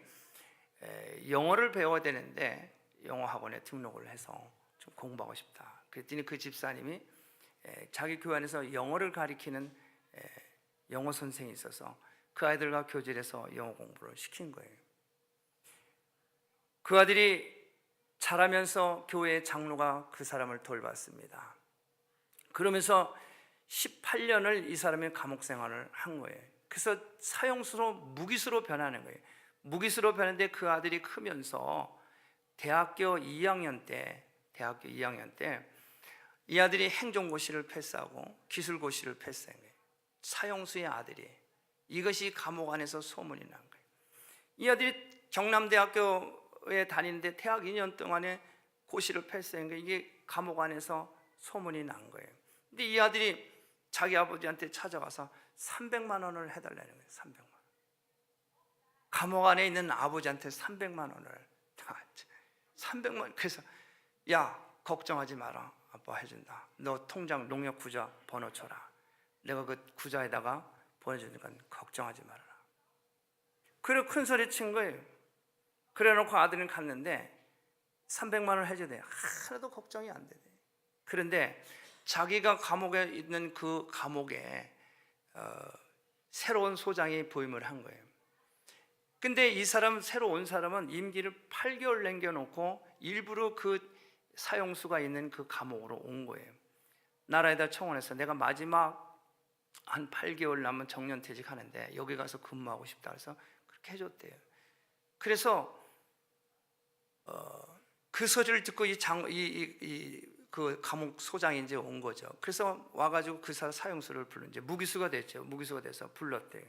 영어를 배워야 되는데 영어 학원에 등록을 해서 좀 공부하고 싶다. 그랬더니 그 집사님이 자기 교회 안에서 영어를 가리키는 영어 선생이 있어서 그 아이들과 교제를 해서 영어 공부를 시킨 거예요. 그 아들이 자라면서 교회 장로가 그 사람을 돌봤습니다. 그러면서 18년을 이 사람이 감옥 생활을 한 거예요. 그래서 사형수로 무기수로 변하는 거예요. 무기수로 변했는데 그 아들이 크면서 대학교 2학년 때 이 아들이 행정고시를 패스하고 기술고시를 패스한 거예요. 사형수의 아들이. 이것이 감옥 안에서 소문이 난 거예요. 이 아들이 경남대학교에 다니는데 대학 2년 동안에 고시를 패스한 거예요. 이게 감옥 안에서 소문이 난 거예요. 근데 이 아들이 자기 아버지한테 찾아가서 300만 원을 해달라는 거예요. 300만 원. 감옥 안에 있는 아버지한테 300만 원을 300만 원. 그래서 야 걱정하지 마라. 아빠 해준다. 너 통장 농협 구자 번호 쳐라. 내가 그 구자에다가 보내주니까 걱정하지 말아라. 그래 큰 소리 친 거예요. 그래 놓고 아들은 갔는데 300만 원을 해줘야 돼. 하나도 걱정이 안 되네. 그런데 자기가 감옥에 있는 그 감옥에 새로운 소장이 부임을 한 거예요. 근데 이 사람 새로 온 사람은 임기를 8개월 남겨놓고 일부러 그 사형수가 있는 그 감옥으로 온 거예요. 나라에다 청원해서 내가 마지막 한 8개월 남은 정년퇴직하는데 여기 가서 근무하고 싶다 해서 그렇게 해줬대요. 그래서 그 소리를 듣고 그 감옥 소장이 이제 온 거죠. 그래서 와가지고 그 사형수를 불러 이제 무기수가 됐죠. 무기수가 돼서 불렀대요.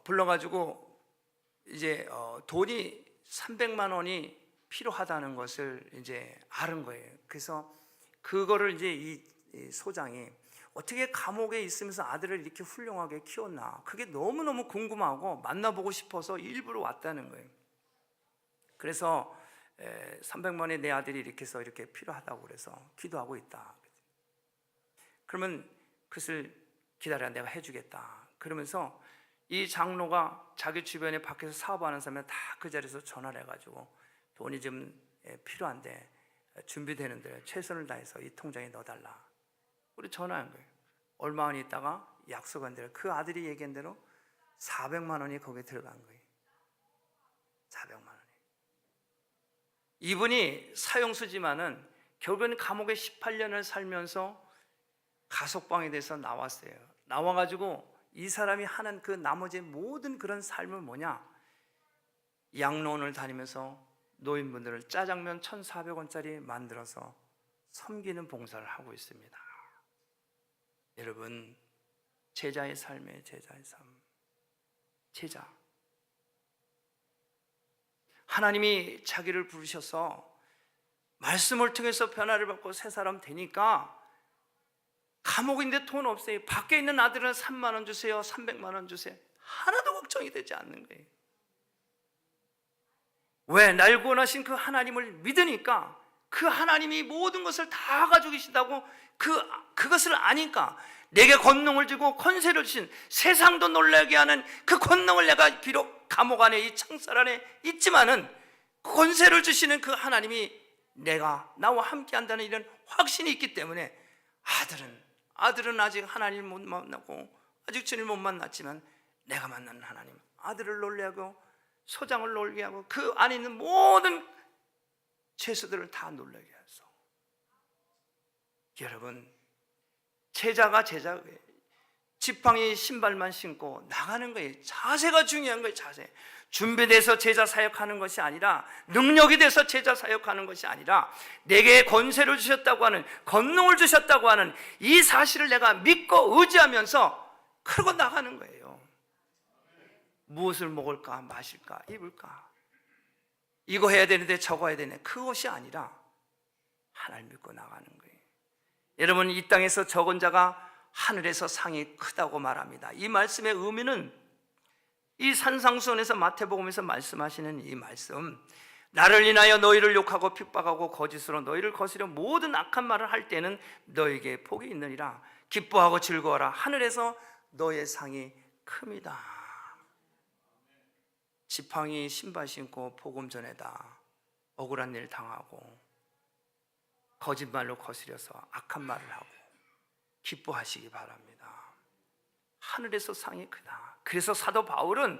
불러가지고 이제 돈이 300만 원이 필요하다는 것을 이제 알은 거예요. 그래서 그거를 이제 이 소장이 어떻게 감옥에 있으면서 아들을 이렇게 훌륭하게 키웠나 그게 너무너무 궁금하고 만나보고 싶어서 일부러 왔다는 거예요. 그래서 300만 원에 내 아들이 이렇게 해서 이렇게 필요하다고 그래서 기도하고 있다. 그러면 그것을 기다려 내가 해주겠다. 그러면서 이 장로가 자기 주변에 밖에서 사업하는 사람이 다 그 자리에서 전화를 해가지고 돈이 좀 필요한데 준비되는데 최선을 다해서 이 통장에 넣어달라. 우리 전화한 거예요. 얼마 안 있다가 약속한 대로 그 아들이 얘기한 대로 400만 원이 거기에 들어간 거예요. 400만 원이. 이분이 사형수지만은 결국은 감옥에 18년을 살면서 가석방에 대해서 나왔어요. 나와가지고 이 사람이 하는 그 나머지 모든 그런 삶은 뭐냐? 양로원을 다니면서 노인분들을 짜장면 1,400원짜리 만들어서 섬기는 봉사를 하고 있습니다. 여러분, 제자의 삶이에요. 제자의 삶. 제자. 하나님이 자기를 부르셔서 말씀을 통해서 변화를 받고 새 사람 되니까 감옥인데 돈 없어요. 밖에 있는 아들은 3만 원 주세요. 300만 원 주세요. 하나도 걱정이 되지 않는 거예요. 왜? 날 구원하신 그 하나님을 믿으니까, 그 하나님이 모든 것을 다 가지고 계신다고 그것을 아니까, 내게 권능을 주고 권세를 주신, 세상도 놀라게 하는 그 권능을 내가 비록 감옥 안에, 이 창살 안에 있지만은 권세를 주시는 그 하나님이 내가 나와 함께 한다는 이런 확신이 있기 때문에, 아들은 아직 하나님을 못 만나고 아직 주님을 못 만났지만 내가 만나는 하나님, 아들을 놀게 하고 소장을 놀게 하고 그 안에 있는 모든 죄수들을 다 놀라게 해서, 여러분, 제자가 지팡이 신발만 신고 나가는 거예요. 자세가 중요한 거예요. 자세. 준비돼서 제자 사역하는 것이 아니라, 능력이 돼서 제자 사역하는 것이 아니라, 내게 권세를 주셨다고 하는, 권능을 주셨다고 하는 이 사실을 내가 믿고 의지하면서 그러고 나가는 거예요. 무엇을 먹을까, 마실까, 입을까, 이거 해야 되는데 저거 해야 되네, 그것이 아니라 하나님 믿고 나가는 거예요. 여러분, 이 땅에서 적은 자가 하늘에서 상이 크다고 말합니다. 이 말씀의 의미는, 이 산상수훈에서 마태복음에서 말씀하시는 이 말씀, 나를 인하여 너희를 욕하고 핍박하고 거짓으로 너희를 거스려 모든 악한 말을 할 때는 너에게 복이 있느니라. 기뻐하고 즐거워라. 하늘에서 너의 상이 큽니다. 지팡이 신발 신고 복음 전에다 억울한 일 당하고 거짓말로 거스려서 악한 말을 하고 기뻐하시기 바랍니다. 하늘에서 상이 크다. 그래서 사도 바울은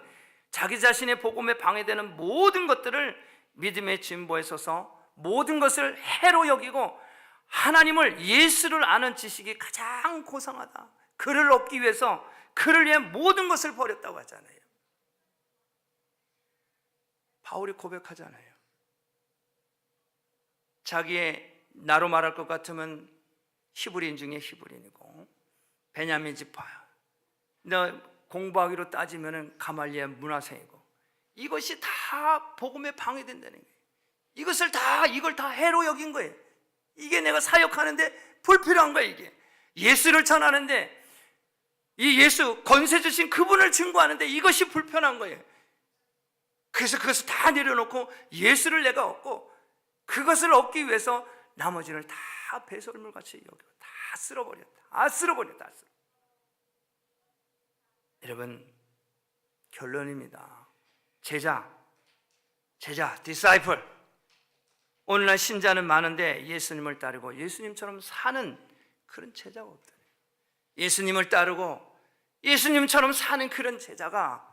자기 자신의 복음에 방해되는 모든 것들을 믿음의 진보에 서서 모든 것을 해로 여기고, 하나님을, 예수를 아는 지식이 가장 고상하다, 그를 얻기 위해서 그를 위해 모든 것을 버렸다고 하잖아요. 바울이 고백하잖아요. 자기의, 나로 말할 것 같으면 히브리인 중에 히브리인이고 베냐민 지파야, 공부하기로 따지면 가말리엘 문화생이고, 이것이 다 복음에 방해된다는 거예요. 이걸 다 해로 여긴 거예요. 이게 내가 사역하는데 불필요한 거예요. 이게 예수를 전하는데, 이 예수, 권세 주신 그분을 증거하는데 이것이 불편한 거예요. 그래서 그것을 다 내려놓고 예수를 내가 얻고, 그것을 얻기 위해서 나머지를 다 배설물같이 여기고 다 쓸어버렸다. 여러분, 결론입니다. 제자, disciple. 오늘날 신자는 많은데 예수님을 따르고 예수님처럼 사는 그런 제자가 없다. 예수님을 따르고 예수님처럼 사는 그런 제자가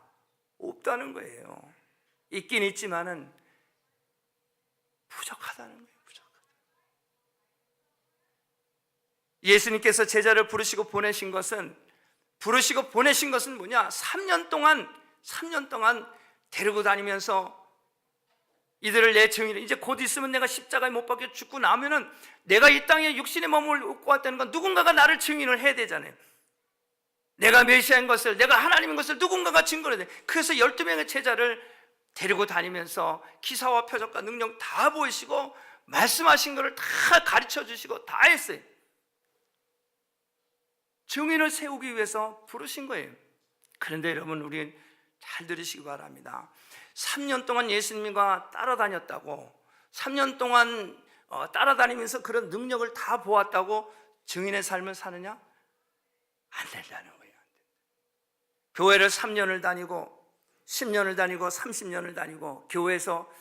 없다는 거예요. 있긴 있지만은 부족하다는 거예요. 예수님께서 제자를 부르시고 보내신 것은 뭐냐? 3년 동안 데리고 다니면서 이들을 내 증인을, 이제 곧 있으면 내가 십자가에 못 박혀 죽고 나면은 내가 이 땅에 육신의 몸을 얻고 왔다는 건 누군가가 나를 증인을 해야 되잖아요. 내가 메시아인 것을, 내가 하나님인 것을 누군가가 증거해야 돼. 그래서 12명의 제자를 데리고 다니면서 기사와 표적과 능력 다 보이시고 말씀하신 것을 다 가르쳐 주시고 다 했어요. 증인을 세우기 위해서 부르신 거예요. 그런데 여러분, 우리 잘 들으시기 바랍니다. 3년 동안 예수님과 따라다녔다고, 3년 동안 따라다니면서 그런 능력을 다 보았다고 증인의 삶을 사느냐? 안 된다는 거예요. 교회를 3년을 다니고 10년을 다니고 30년을 다니고 교회에서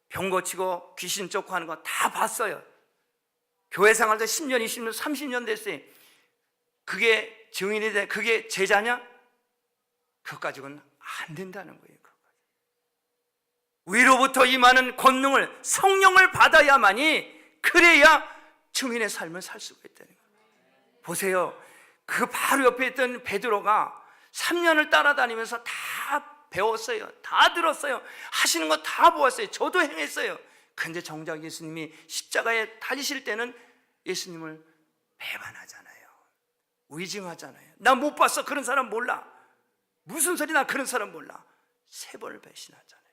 병 고치고 귀신 쫓고 하는 거 다 봤어요. 교회 생활도 10년, 20년, 30년 됐어요. 그게 증인이 돼? 그게 제자냐? 그것 가지고는 안 된다는 거예요. 위로부터 임하는 권능을, 성령을 받아야만이, 그래야 증인의 삶을 살 수가 있다는 거예요. 보세요. 그 바로 옆에 있던 베드로가 3년을 따라다니면서 다 배웠어요. 다 들었어요. 하시는 거 다 보았어요. 저도 행했어요. 그런데 정작 예수님이 십자가에 달리실 때는 예수님을 배반하잖아요. 위증하잖아요. 나 못 봤어. 그런 사람 몰라. 무슨 소리, 나 그런 사람 몰라. 3번을 배신하잖아요.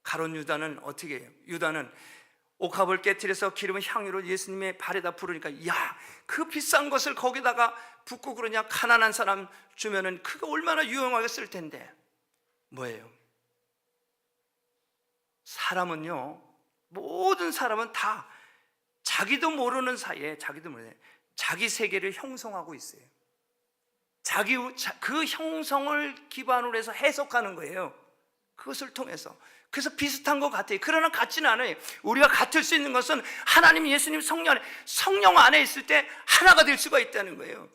가룟 유다는 어떻게 해요? 유다는 옥합을 깨트려서 기름을 향유로 예수님의 발에다 부르니까, 야, 그 비싼 것을 거기다가 붓고 그러냐? 가난한 사람 주면은 그거 얼마나 유용하게 쓸 텐데. 뭐예요? 사람은요, 모든 사람은 다 자기도 모르는 사이에 자기 세계를 형성하고 있어요. 그 형성을 기반으로 해서 해석하는 거예요. 그것을 통해서. 그래서 비슷한 것 같아요. 그러나 같지는 않아요. 우리가 같을 수 있는 것은 하나님, 예수님, 성령 안에 있을 때 하나가 될 수가 있다는 거예요.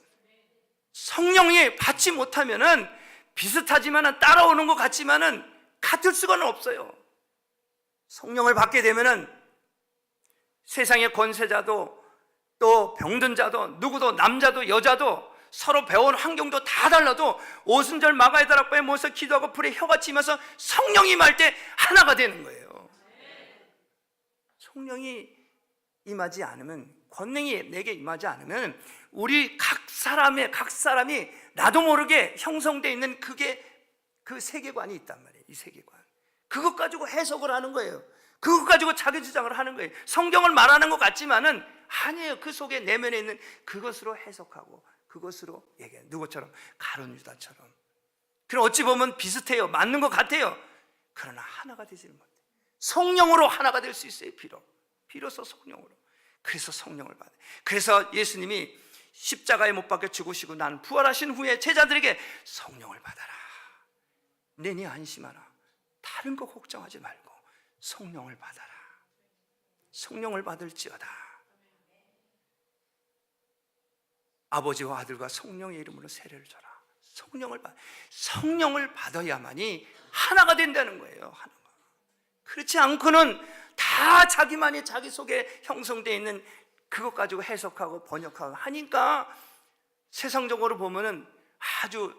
성령이 받지 못하면은 비슷하지만은 따라오는 것 같지만은 같을 수가 없어요. 성령을 받게 되면은 세상의 권세자도 또 병든 자도 누구도 남자도 여자도 서로 배운 환경도 다 달라도 오순절 마가의 달 앞에 모여서 기도하고 불에 혀가 치면서 성령이 임할 때 하나가 되는 거예요. 성령이 임하지 않으면, 권능이 내게 임하지 않으면 우리 각 사람이 나도 모르게 형성되어 있는 그 세계관이 있단 말이에요. 이 세계관, 그것 가지고 해석을 하는 거예요. 그것 가지고 자기 주장을 하는 거예요. 성경을 말하는 것 같지만은 아니에요. 그 속에 내면에 있는 그것으로 해석하고 그것으로 얘기해요. 누구처럼? 가룟 유다처럼. 그럼 어찌 보면 비슷해요. 맞는 것 같아요. 그러나 하나가 되지는 못해요. 성령으로 하나가 될 수 있어요. 비로소 성령으로. 그래서 성령을 받아요. 그래서 예수님이 십자가에 못 박혀 죽으시고 난 부활하신 후에 제자들에게 성령을 받아라. 내니 안심하라. 다른 거 걱정하지 말고 성령을 받아라. 성령을 받을지어다. 아버지와 아들과 성령의 이름으로 세례를 줘라. 성령을 받아야만이 하나가 된다는 거예요. 하나가. 그렇지 않고는 다 자기만이 자기 속에 형성되어 있는 그것 가지고 해석하고 번역하고 하니까 세상적으로 보면은 아주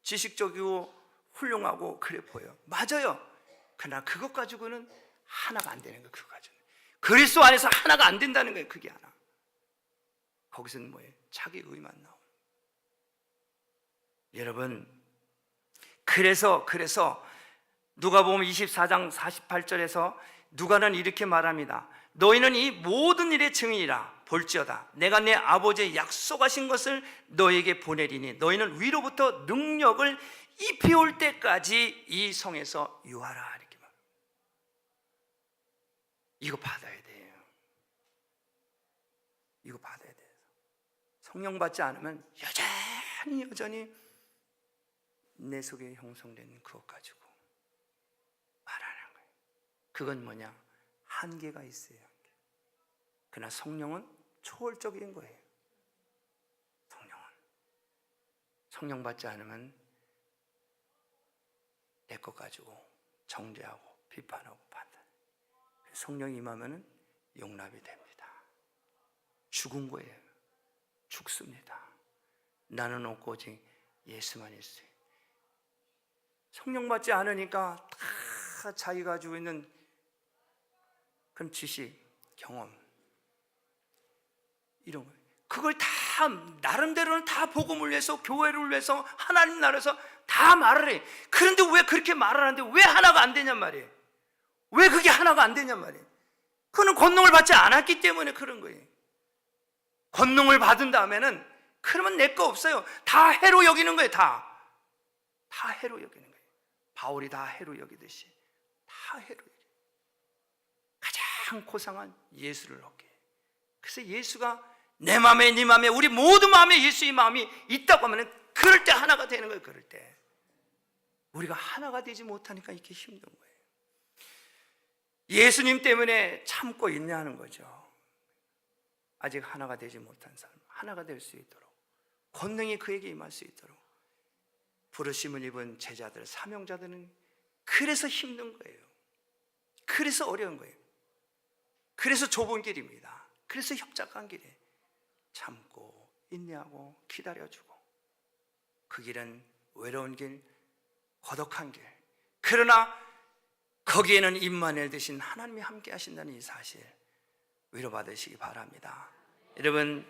지식적이고 훌륭하고 그래 보여요. 맞아요. 그러나 그것 가지고는 하나가 안 되는 거예요. 그거 가지고 그리스도 안에서 하나가 안 된다는 거예요. 그게 하나. 거기서는 뭐예요? 자기 의만 나오는. 여러분, 그래서 누가복음 24장 48절에서 누가는 이렇게 말합니다. 너희는 이 모든 일의 증인이라. 볼지어다 내가 내 아버지의 약속하신 것을 너에게 보내리니 너희는 위로부터 능력을 입혀올 때까지 이 성에서 유하라. 이렇게 말. 이거 받아야 돼요. 이거 받아야 돼요. 성령 받지 않으면 여전히 내 속에 형성된 그것 가지고 말하는 거예요. 그건 뭐냐? 한계가 있어요. 그러나 성령은 초월적인 거예요. 성령 받지 않으면 내 것 가지고 정죄하고 비판하고 판단. 성령이 임하면 용납이 됩니다. 죽은 거예요. 죽습니다. 나는 없고 오직 예수만 있어요. 성령 받지 않으니까 다 자기가 가지고 있는 그런 지식, 경험 이런 거, 그걸 다 나름대로는 다 복음을 위해서, 교회를 위해서, 하나님 나라에서 다 말을 해. 그런데 왜 그렇게 말을 하는데 왜 하나가 안 되냔 말이에요. 왜 그게 하나가 안 되냔 말이에요. 그거는 권능을 받지 않았기 때문에 그런 거예요. 권능을 받은 다음에는 그러면 내 거 없어요. 다 해로 여기는 거예요. 다 해로 여기는 거예요. 바울이 다 해로 여기듯이 다 해로 여기는. 가장 고상한 예수를 얻게. 그래서 예수가 내 마음에, 네 마음에, 우리 모두 마음에 예수의 마음이 있다고 하면 그럴 때 하나가 되는 거예요. 그럴 때 우리가 하나가 되지 못하니까 이렇게 힘든 거예요. 예수님 때문에 참고 인내하는 거죠. 아직 하나가 되지 못한 사람 하나가 될 수 있도록, 권능이 그에게 임할 수 있도록 부르심을 입은 제자들, 사명자들은 그래서 힘든 거예요. 그래서 어려운 거예요. 그래서 좁은 길입니다. 그래서 협착한 길이에요. 참고 인내하고 기다려주고, 그 길은 외로운 길, 고독한 길. 그러나 거기에는 임마누엘 되신 하나님이 함께 하신다는 이 사실 위로받으시기 바랍니다. 여러분,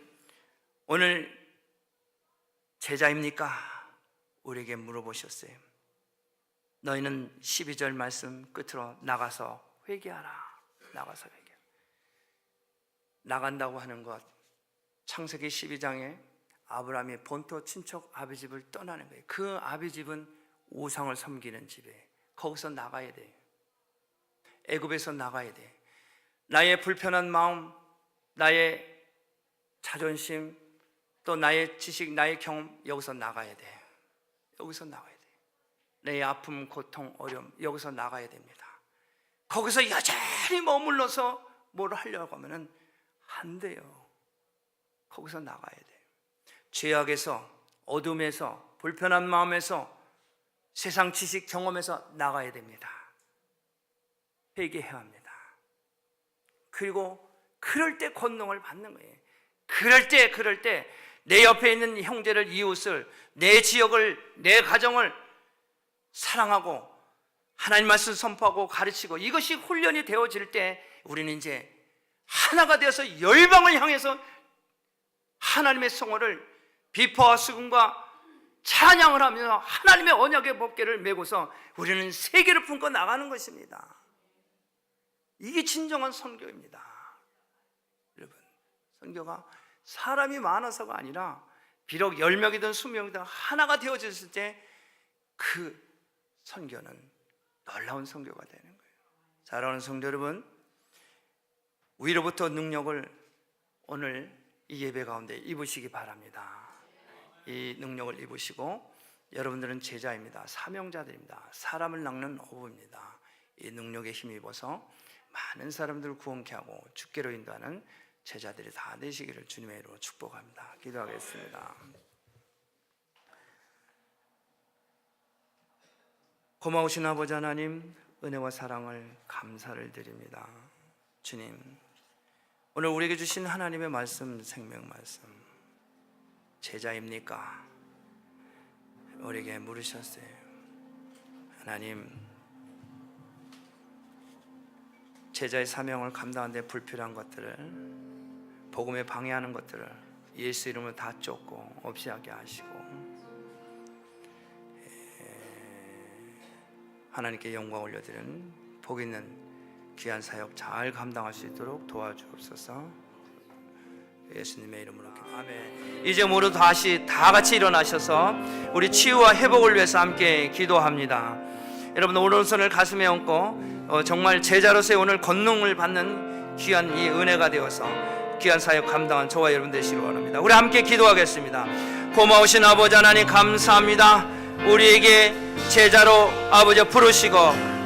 오늘 제자입니까? 우리에게 물어보셨어요. 너희는 12절 말씀 끝으로 나가서 회개하라. 나가서 회개. 나간다고 하는 것, 창세기 12장에 아브라함이 본토 친척 아비 집을 떠나는 거예요. 그 아비 집은 우상을 섬기는 집이에요. 거기서 나가야 돼요. 애굽에서 나가야 돼. 나의 불편한 마음, 나의 자존심, 또 나의 지식, 나의 경험, 여기서 나가야 돼. 여기서 나가야 돼. 내 아픔, 고통, 어려움, 여기서 나가야 됩니다. 거기서 여전히 머물러서 뭘 하려고 하면은 안 돼요. 거기서 나가야 돼요. 죄악에서, 어둠에서, 불편한 마음에서, 세상 지식 경험에서 나가야 됩니다. 회개해야 합니다. 그리고 그럴 때 권능을 받는 거예요. 그럴 때 내 옆에 있는 형제를, 이웃을, 내 지역을, 내 가정을 사랑하고 하나님 말씀 선포하고 가르치고, 이것이 훈련이 되어질 때 우리는 이제 하나가 되어서 열방을 향해서 하나님의 성호를 비포와 수금과 찬양을 하면서 하나님의 언약의 법궤를 메고서 우리는 세계를 품고 나가는 것입니다. 이게 진정한 선교입니다. 여러분, 선교가 사람이 많아서가 아니라 비록 10명이든 20명이든 하나가 되어졌을 때 그 선교는 놀라운 선교가 되는 거예요. 사랑하는 성도 여러분, 위로부터 능력을 오늘 이 예배 가운데 입으시기 바랍니다. 이 능력을 입으시고, 여러분들은 제자입니다. 사명자들입니다. 사람을 낚는 어부입니다. 이 능력에 힘입어서 많은 사람들을 구원케 하고 주께로 인도하는 제자들이 다 되시기를 주님의 이름으로 축복합니다. 기도하겠습니다. 고마우신 아버지 하나님, 은혜와 사랑을 감사를 드립니다. 주님, 오늘 우리에게 주신 하나님의 말씀, 생명 말씀, 제자입니까? 우리에게 물으셨어요. 하나님, 제자의 사명을 감당하는 데 불필요한 것들을, 복음에 방해하는 것들을 예수 이름으로 다 쫓고 없이 하게 하시고, 하나님께 영광 올려드리는 복 있는 귀한 사역 잘 감당할 수 있도록 도와주옵소서. 예수님의 이름으로 기도합니다. 아멘. 이제 모두 다시 다 같이 일어나셔서 우리 치유와 회복을 위해서 함께 기도합니다. 여러분, 오른손을 가슴에 얹고 정말 제자로서의 오늘 권능을 받는 귀한 이 은혜가 되어서 귀한 사역 감당한 저와 여러분 되시길 원합니다. 우리 함께 기도하겠습니다. 고마우신 아버지 하나님, 감사합니다. 우리에게 제자로 아버지 부르시고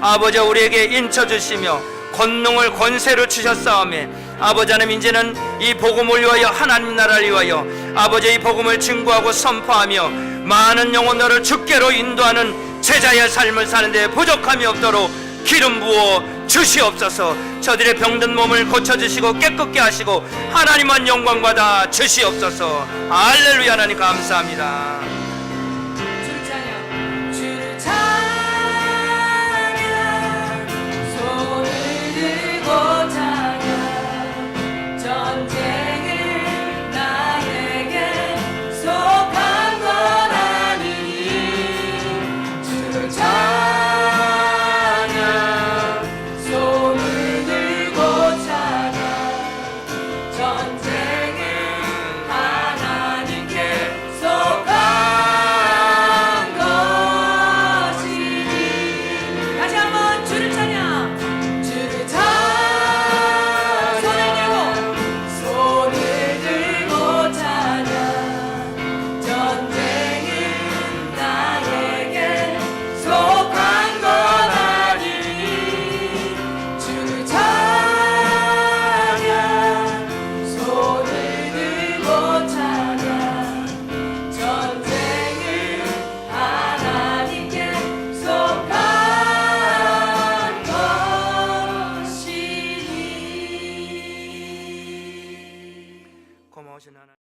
아버지 우리에게 인쳐주시며 권능을 권세를 주셨사오매, 아버지 하나님, 이제는 이 복음을 위하여 하나님 나라를 위하여 아버지 이 복음을 증거하고 선포하며 많은 영혼들을 주께로 인도하는 제자의 삶을 사는데 부족함이 없도록 기름 부어 주시옵소서. 저들의 병든 몸을 고쳐주시고 깨끗게 하시고 하나님만 영광 받아 주시옵소서. 할렐루야. 하나님 감사합니다. 주를 찬양, 손을 들고 찬양, 전쟁은 나에게 속한 건 아니니. 주를 찬양, 손을 들고 찬양, 전쟁은 하나님께 속한 것이니. 다시 한번 주를 찬양, 주를 찬양, 손을 들고 찬양, 전쟁은 나에게 속한 건 아니니. 주를 찬양, 손을 들고 찬양, 전쟁은 하나님께 속한 것이니. 고마우신 하나님.